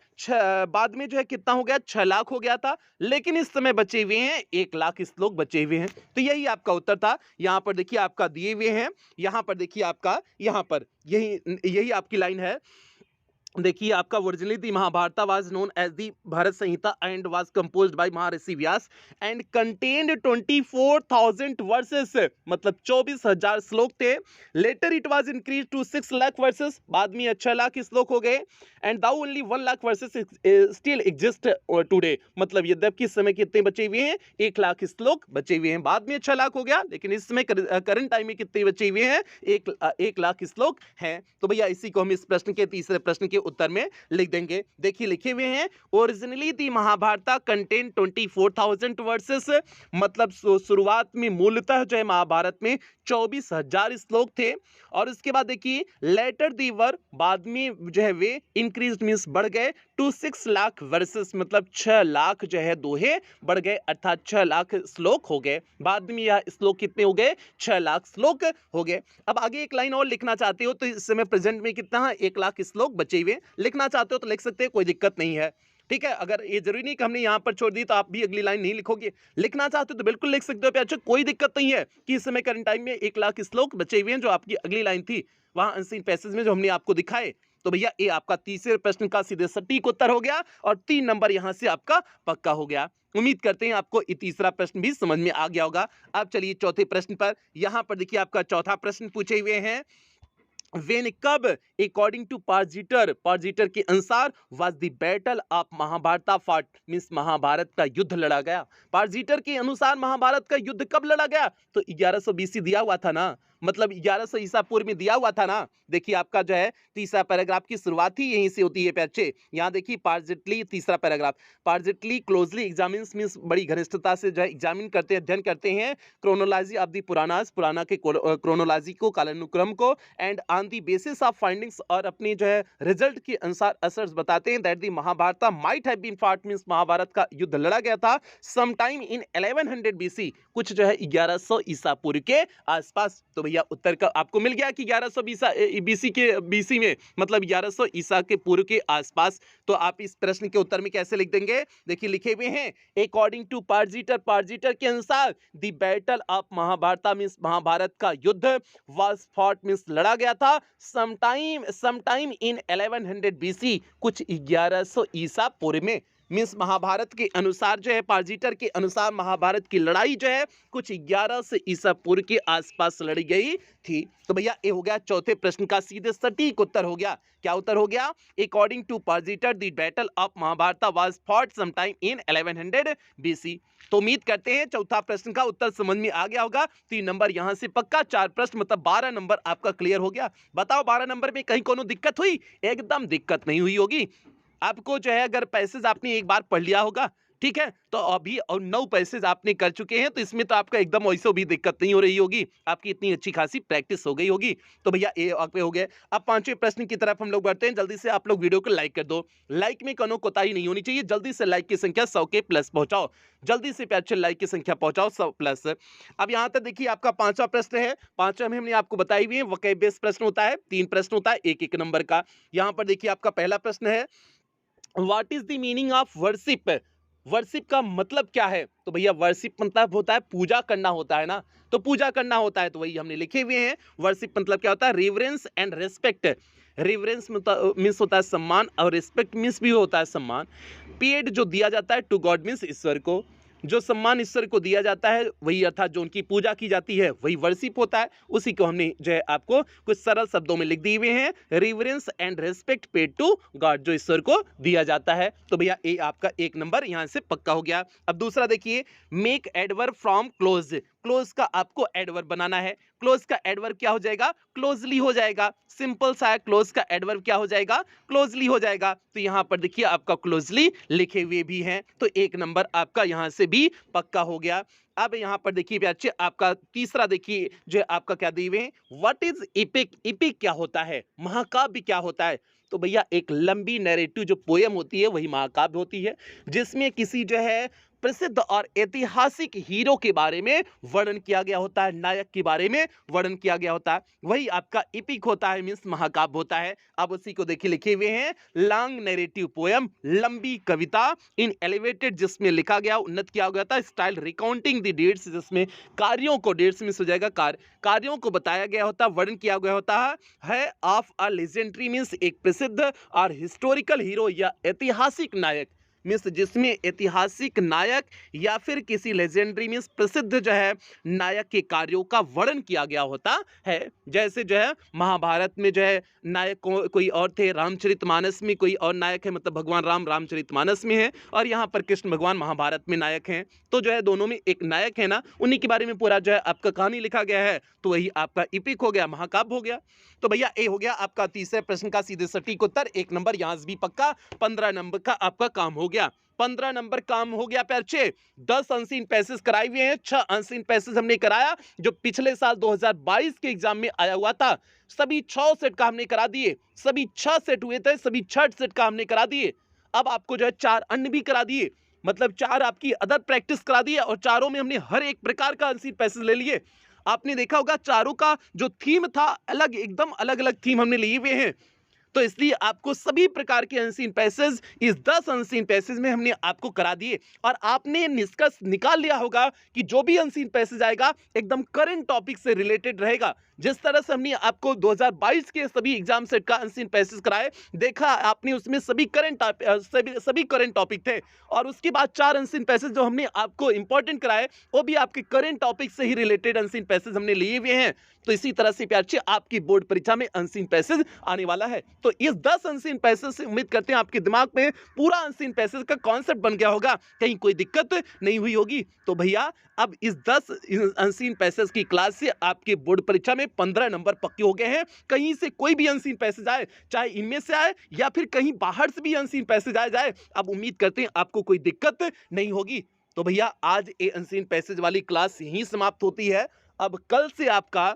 बाद में जो है कितना हो गया, 6 लाख हो गया था, लेकिन इस समय बचे हुए हैं 1 लाख श्लोक बचे हुए हैं। तो यही आपका उत्तर था। यहाँ पर देखिए आपका दिए हुए हैं, यहाँ पर देखिए आपका, यहाँ पर यही आपकी लाइन है। देखिए आपका originally the Mahabharata was known as the Bharat Samhita and was composed by Maharshi Vyas and contained 24,000 versus, मतलब 24,000 श्लोक थे। Later it was increase to 6 lakh verses, बाद में 6 लाख श्लोक हो गए। And though only 1 lakh verses still exist today, मतलब यद्यपि इस समय कितने बचे हुए हैं, 1 लाख श्लोक बचे हुए हैं। बाद में 6 लाख हो गया, लेकिन इस समय करंट टाइम में कितने बचे हुए हैं, 1 लाख श्लोक हैं। तो भैया इसी को हम इस प्रश्न के तीसरे प्रश्न के उत्तर में लिख देंगे। देखिए लिखे हुए हैं, originally the Mahabharata contain 24,000 versus, मतलब शुरुआत में मूलतः जो है महाभारत में 24,000 श्लोक थे। और उसके बाद देखिए लेटर दी वर, बाद में जो है वे इंक्रीज मींस बढ़ गए टू 6 लाख वर्सेस, मतलब 6 लाख जो है दोहे बढ़ गए, अर्थात 6 लाख श्लोक हो गए। बाद में यह श्लोक कितने हो गए, 6 लाख श्लोक हो गए। अब आगे एक लाइन और लिखना चाहते हो तो इस समय प्रेजेंट में कितना है, 1 लाख श्लोक बचे हुए, लिखना चाहते हो तो लिख सकते हैं, कोई दिक्कत नहीं है, ठीक है। अगर ये जरूरी नहीं कि हमने यहाँ पर छोड़ दी तो आप भी अगली लाइन नहीं लिखोगे, लिखना चाहते हो तो बिल्कुल लिख सकते हो। अच्छा कोई दिक्कत नहीं है कि इस समय करंट टाइम में 1 लाख श्लोक बचे हुए हैं, जो आपकी अगली लाइन थी वहां अनसीन पैसेज में जो हमने आपको दिखाए। तो भैया ये आपका तीसरे प्रश्न का सीधे सटीक उत्तर हो गया और 3 नंबर यहां से आपका पक्का हो गया। उम्मीद करते हैं आपको ये तीसरा प्रश्न भी समझ में आ गया होगा। अब चलिए चौथे प्रश्न पर, यहां पर देखिए आपका चौथा प्रश्न पूछे हुए हैं, वेन कब अकॉर्डिंग टू पारजीटर के अनुसार वाज द बैटल ऑफ महाभारता फाट, मींस महाभारत का युद्ध लड़ा गया। पारजीटर के अनुसार महाभारत का युद्ध कब लड़ा गया, तो 1100 BC दिया हुआ था ना, मतलब 1100 ईसा पूर्व में दिया हुआ था ना। देखिए आपका जो है तीसरा पैराग्राफ की शुरुआत ही यहीं से होती है बच्चे। यहाँ देखिए पारजिटली, तीसरा पैराग्राफ, पारजिटली क्लोजली एग्जामिन्स, मींस बड़ी घनिष्ठता से जो है एग्जामिन करते हैं, अध्ययन करते हैं क्रोनोलॉजी ऑफ द पुराना के क्रोनोलॉजी को, कालानुक्रम को, and on the basis of findings, और अपनी जो है रिजल्ट के अनुसार असर्स बताते हैं that the Mahabharat might have been fought, means Mahabharat का युद्ध लड़ा गया था सम टाइम इन 1100 BC, कुछ जो है 1100 ईसा पूर्व के आसपास। तो भैया उत्तर का आपको मिल गया कि 1100 बीसी में, मतलब 1100 ईसा के पूर्व के आसपास। तो आप इस प्रश्न के उत्तर में कैसे लिख देंगे? देखिए लिखे हुए हैं, अकॉर्डिंग टू पार्जिटर के अनुसार the battle of Mahabharat means Mahabharat का युद्ध वाज फॉट मींस लड़ा गया था समटाइम इन 1100 बीसी, कुछ 1100 ईसा पूर्व में। मींस महाभारत के अनुसार जो है, पार्जिटर के अनुसार महाभारत की लड़ाई जो है कुछ 11 से ईसा पूर्व के आसपास लड़ी गई थी। तो भैया ये हो गया चौथे प्रश्न का सीधे सटीक उत्तर हो गया। क्या उत्तर हो गया? According to Pargiter the battle of Mahabharat was fought sometime in 1100 BC. तो उम्मीद करते हैं चौथा प्रश्न का उत्तर समझ में आ गया होगा। 3 नंबर यहां से पक्का, 4 प्रश्न मतलब 12 नंबर आपका क्लियर हो गया। बताओ 12 नंबर में कहीं कोनो दिक्कत हुई? एकदम दिक्कत नहीं हुई होगी। आपको जो है अगर पैसेज आपने एक बार पढ़ लिया होगा, ठीक है, तो अभी और 9 पैसेज आपने कर चुके हैं, तो इसमें तो आपका एकदम वैसे भी दिक्कत नहीं हो रही होगी, आपकी इतनी अच्छी खासी प्रैक्टिस हो गई होगी। तो भैया ये आपके हो गए। अब 5वें प्रश्न की तरफ हम लोग बढ़ते हैं। जल्दी से आप लोग वीडियो को लाइक कर दो, लाइक में कोनो कोताही नहीं होनी चाहिए। जल्दी से लाइक की संख्या 100 के प्लस पहुंचाओ, जल्दी से प्यार लाइक की संख्या पहुंचाओ 100 प्लस। अब यहाँ तक देखिए आपका 5वां प्रश्न है। 5वां में हमने आपको बताई हुई है वोकैब बेस्ड प्रश्न होता है, 3 प्रश्न होता है, एक नंबर का। यहाँ पर देखिए आपका पहला प्रश्न है, what is the meaning of worship? Worship का मतलब क्या है? तो भैया वर्शिप मतलब होता है पूजा करना होता है ना, तो पूजा करना होता है, तो वही हमने लिखे हुए हैं। वर्शिप मतलब क्या होता है? Reverence and respect. Reverence means होता है सम्मान, और रिस्पेक्ट मीन्स भी होता है सम्मान। पेड जो दिया जाता है टू गॉड मीन्स ईश्वर को, जो सम्मान ईश्वर को दिया जाता है वही, अर्थात जो उनकी पूजा की जाती है वही वर्शिप होता है। उसी को हमने जो है आपको कुछ सरल शब्दों में लिख दिए हुए हैं, reverence and respect paid to God, जो ईश्वर को दिया जाता है। तो भैया ये आपका 1 नंबर यहां से पक्का हो गया। अब दूसरा देखिए, make adverb from close. Close का आपको एडवर्ब बनाना है। क्लोज का एडवर्ब क्या हो जाएगा? क्लोजली हो जाएगा। सिंपल सा है, क्लोज का एडवर्ब क्या हो जाएगा? क्लोजली हो जाएगा। तो यहां पर देखिए आपका क्लोजली लिखे हुए भी हैं, तो 1 नंबर आपका यहां से भी पक्का हो गया। अब यहां पर देखिए बच्चे आपका तीसरा देखिए जो है आपका क्या दिए हुए हैं, व्हाट इज इपिक? इपिक क्या होता है? महाकाव्य क्या होता है? तो भैया एक लंबी नैरेटिव जो पोयम होती है वही महाकाव्य होती है, जिसमें किसी जो है प्रसिद्ध और ऐतिहासिक हीरो के बारे में वर्णन किया गया होता है, नायक के बारे में वर्णन किया गया होता है, वही आपका इपिक होता है, मीन्स महाकाव्य होता है। अब उसी को देखिए लिखे हुए हैं, लॉन्ग नैरेटिव पोयम, लंबी कविता, इन एलिवेटेड जिसमें लिखा गया उन्नत किया गया था, स्टाइल रिकाउंटिंग द डेट्स जिसमें कार्यों को, डेट्स में हो जाएगा कार्यों को बताया गया होता, वर्णन किया गया होता है ऑफ अ लेजेंडरी मीन्स एक प्रसिद्ध और हिस्टोरिकल हीरो या ऐतिहासिक नायक, मीन्स जिसमें ऐतिहासिक नायक या फिर किसी लेजेंडरी मीन्स प्रसिद्ध जो है नायक के कार्यों का वर्णन किया गया होता है। जैसे जो है महाभारत में जो है नायक कोई और थे, रामचरितमानस में कोई और नायक है, मतलब भगवान राम रामचरितमानस में है, और यहाँ पर कृष्ण भगवान महाभारत में नायक हैं। तो जो है दोनों में एक नायक है ना, उन्हीं के बारे में पूरा जो है आपका कहानी लिखा गया है, तो वही आपका इपिक हो गया, महाकाव्य हो गया। तो भैया ये हो गया आपका तीसरे प्रश्न का सीधे सटीक उत्तर, 1 नंबर यहाँ से भी पक्का। 15 नंबर का आपका काम हो गया। 15 नंबर काम हो गया प्यार। 10 अनसीन पैसेज कराए हुए हैं, 6 अनसीन पैसेज हमने कराया जो पिछले साल 2022 के एग्जाम में आया हुआ था। सभी 6 सेट का हमने करा दिए, सभी 6 सेट हुए थे, सभी 6 सेट का हमने करा दिए। अब आपको जो है 4 अन्य भी करा दिए, मतलब 4 आपकी अदर प्रैक्टिस करा दिए, और चारों में हमने हर एक प्रकार का अनसीन पैसेज ले लिए। आपने देखा होगा चारों का जो थीम था अलग, एकदम अलग अलग थीम हमने लिए हुए हैं, तो इसलिए आपको सभी प्रकार के अनसीन पैसेज इस 10 अनसीन पैसेज में हमने आपको करा दिए, और आपने निष्कर्ष निकाल लिया होगा कि जो भी अनसीन पैसेज आएगा एकदम करंट टॉपिक से रिलेटेड रहेगा। जिस तरह से हमने आपको 2022 के सभी एग्जाम सेट का अनसीन पैसेज कराए, देखा आपने उसमें सभी करंट टॉपिक थे, और उसके बाद 4 अनसीन पैसेज जो हमने आपको इंपॉर्टेंट कराए वो भी आपके करंट टॉपिक से ही रिलेटेड अनसीन पैसेज हमने लिए हुए हैं। तो इसी तरह से प्यार आपकी बोर्ड परीक्षा में अनसीन पैसेज आने वाला है। तो इस 10 अनसीन पैसेज से उम्मीद करते हैं आपके दिमाग में पूरा अनसीन पैसेज का कॉन्सेप्ट बन गया होगा, कहीं कोई दिक्कत नहीं हुई होगी। तो भैया अब इस 10 अनसीन पैसेज की क्लास से आपके बोर्ड परीक्षा में 15 नंबर पक्के हो गए हैं। कहीं से कोई भी अनसीन पैसेज आए, चाहे इनमें से आए या फिर कहीं बाहर से भी अनसीन पैसेज आ जाए, अब उम्मीद करते हैं आपको कोई दिक्कत नहीं होगी। तो भैया आज ये अनसीन पैसेज वाली क्लास यहीं समाप्त होती है। अब कल से आपका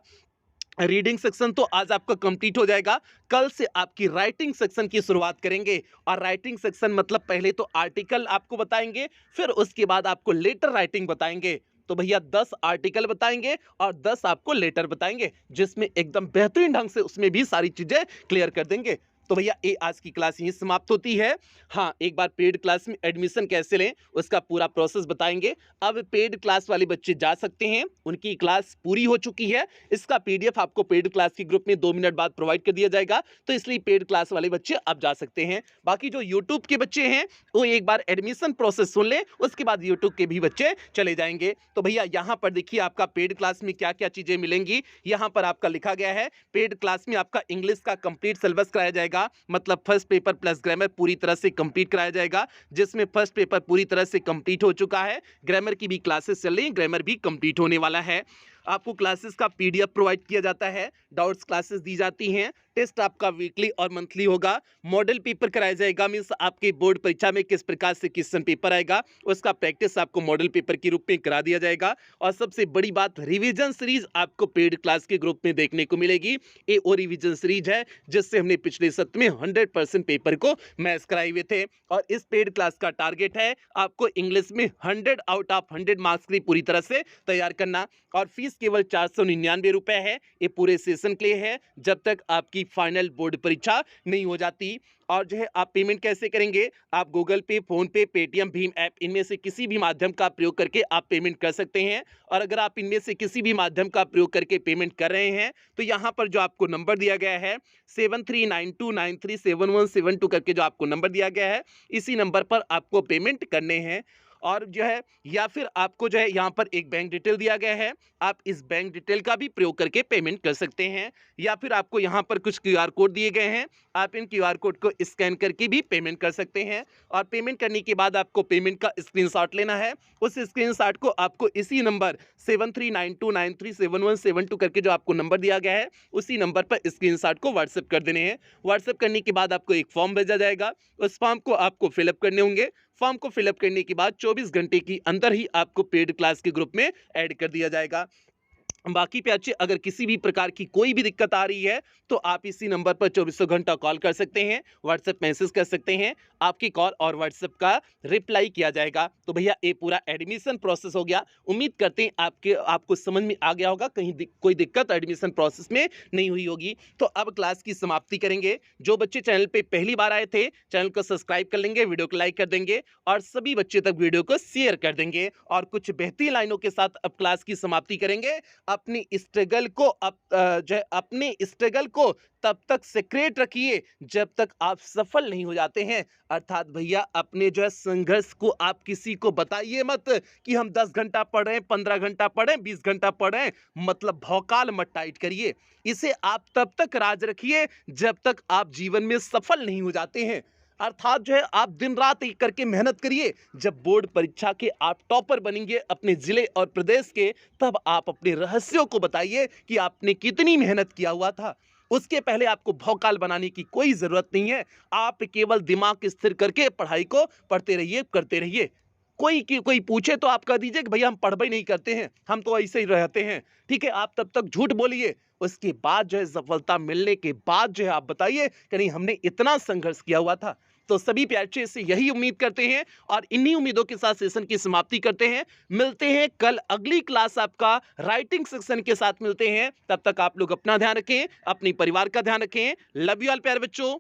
रीडिंग सेक्शन तो आज आपका कंप्लीट हो जाएगा, कल से आपकी राइटिंग सेक्शन की शुरुआत करेंगे। और राइटिंग सेक्शन मतलब पहले तो आर्टिकल आपको बताएंगे, फिर उसके बाद आपको लेटर राइटिंग बताएंगे। तो भैया 10 आर्टिकल बताएंगे और 10 आपको लेटर बताएंगे, जिसमें एकदम बेहतरीन ढंग से उसमें भी सारी चीजें क्लियर कर देंगे। तो भैया ये आज की क्लास यहीं समाप्त होती है। हाँ, एक बार पेड क्लास में एडमिशन कैसे लें उसका पूरा प्रोसेस बताएंगे। अब पेड क्लास वाले बच्चे जा सकते हैं, उनकी क्लास पूरी हो चुकी है। इसका पीडीएफ आपको पेड क्लास के ग्रुप में 2 मिनट बाद प्रोवाइड कर दिया जाएगा, तो इसलिए पेड क्लास वाले बच्चे अब जा सकते हैं। बाकी जो यूट्यूब के बच्चे हैं वो एक बार एडमिशन प्रोसेस सुन लें, उसके बाद यूट्यूब के भी बच्चे चले जाएंगे। तो भैया यहाँ पर देखिए आपका पेड क्लास में क्या क्या चीजें मिलेंगी। यहाँ पर आपका लिखा गया है पेड क्लास में आपका इंग्लिश का कंप्लीट सिलेबस कराया जाएगा, मतलब फर्स्ट पेपर प्लस ग्रामर पूरी तरह से कंप्लीट कराया जाएगा, जिसमें फर्स्ट पेपर पूरी तरह से कंप्लीट हो चुका है। ग्रामर की भी क्लासेस चल रही हैं, ग्रामर भी कंप्लीट होने वाला है। आपको क्लासेस का पीडीएफ प्रोवाइड किया जाता है, डाउट्स क्लासेस दी जाती हैं, टेस्ट आपका वीकली और मंथली होगा, मॉडल पेपर कराया जाएगा, मींस आपके बोर्ड परीक्षा में किस प्रकार से क्वेश्चन पेपर आएगा उसका प्रैक्टिस आपको मॉडल पेपर के रूप में करा दिया जाएगा। और सबसे बड़ी बात, रिवीजन सीरीज आपको पेड क्लास के ग्रुप में देखने को मिलेगी। ये वो रिवीजन सीरीज है जिससे हमने पिछले सत्र में 100% पेपर को मैच कराए हुए थे। और इस पेड क्लास का टारगेट है आपको इंग्लिश में 100 आउट ऑफ 100 मार्क्स की पूरी तरह से तैयार करना। और फीस केवल 499 रुपए है। ये पूरे सेशन के लिए है जब तक आपकी फाइनल बोर्ड परीक्षा नहीं हो जाती। और जो है आप पेमेंट कैसे करेंगे, आप गूगल पे, फोन पे, पेटीएम, भीम ऐप इनमें से किसी भी माध्यम का प्रयोग करके आप पेमेंट कर सकते हैं। और अगर आप इनमें से किसी भी माध्यम का प्रयोग करके पेमेंट कर रहे हैं तो यहाँ पर जो आपको नंबर दिया गया है 7392937172 करके जो आपको नंबर दिया गया है, इसी नंबर पर आपको पेमेंट करने हैं। और जो है या फिर आपको जो है यहाँ पर एक बैंक डिटेल दिया गया है, आप इस बैंक डिटेल का भी प्रयोग करके पेमेंट कर सकते हैं। या फिर आपको यहाँ पर कुछ क्यूआर कोड दिए गए हैं, आप इन क्यूआर कोड को स्कैन करके भी पेमेंट कर सकते हैं। और पेमेंट करने के बाद आपको पेमेंट का स्क्रीनशॉट लेना है। उस स्क्रीनशॉट को आपको इसी नंबर 7392937172 करके जो आपको नंबर दिया गया है उसी नंबर पर स्क्रीनशॉट को व्हाट्सएप कर देने हैं। व्हाट्सएप करने के बाद आपको एक फॉर्म भेजा जाएगा, उस फॉर्म को आपको फिलअप करने होंगे। फॉर्म को फिलअप करने के बाद 24 घंटे के अंदर ही आपको पेड क्लास के ग्रुप में ऐड कर दिया जाएगा। बाकी पे अच्छे अगर किसी भी प्रकार की कोई भी दिक्कत आ रही है तो आप इसी नंबर पर 24 घंटा कॉल कर सकते हैं, व्हाट्सएप मैसेज कर सकते हैं, आपकी कॉल और व्हाट्सएप का रिप्लाई किया जाएगा। तो भैया ये पूरा एडमिशन प्रोसेस हो गया। उम्मीद करते हैं आपको समझ में आ गया होगा, कहीं कोई दिक्कत एडमिशन प्रोसेस में नहीं हुई होगी। तो अब क्लास की समाप्ति करेंगे। जो बच्चे चैनल पे पहली बार आए थे चैनल को सब्सक्राइब कर लेंगे, वीडियो को लाइक कर देंगे और सभी बच्चे तक वीडियो को शेयर कर देंगे। और कुछ बेहतरीन लाइनों के साथ अब क्लास की समाप्ति करेंगे। अपनी स्ट्रगल को अपने स्ट्रगल को तब तक सीक्रेट रखिए जब तक आप सफल नहीं हो जाते हैं। अर्थात भैया अपने जो है संघर्ष को आप किसी को बताइए मत कि हम 10 घंटा पढ़ रहे हैं, 15 घंटा पढ़ रहे हैं, 20 घंटा पढ़ रहे हैं, मतलब भौकाल मत टाइट करिए। इसे आप तब तक राज रखिए जब तक आप जीवन में सफल नहीं हो जाते हैं। अर्थात जो है आप दिन रात एक करके मेहनत करिए, जब बोर्ड परीक्षा के आप टॉपर बनेंगे अपने जिले और प्रदेश के, तब आप अपने रहस्यों को बताइए कि आपने कितनी मेहनत किया हुआ था। उसके पहले आपको भौकाल बनाने की कोई जरूरत नहीं है। आप केवल दिमाग स्थिर करके पढ़ाई को पढ़ते रहिए, करते रहिए। कोई पूछे तो आप कह दीजिए कि भैया हम पढ़ाई नहीं करते हैं, हम तो ऐसे ही रहते हैं। ठीक है, आप तब तक झूठ बोलिए। उसके बाद जो है सफलता मिलने के बाद जो है आप बताइए कि नहीं हमने इतना संघर्ष किया हुआ था। तो सभी प्यारे से यही उम्मीद करते हैं और इन्हीं उम्मीदों के साथ सेशन की समाप्ति करते हैं। मिलते हैं कल अगली क्लास आपका राइटिंग सेक्शन के साथ मिलते हैं। तब तक आप लोग अपना ध्यान रखें, अपने परिवार का ध्यान रखें। लव यू ऑल प्यारे बच्चों।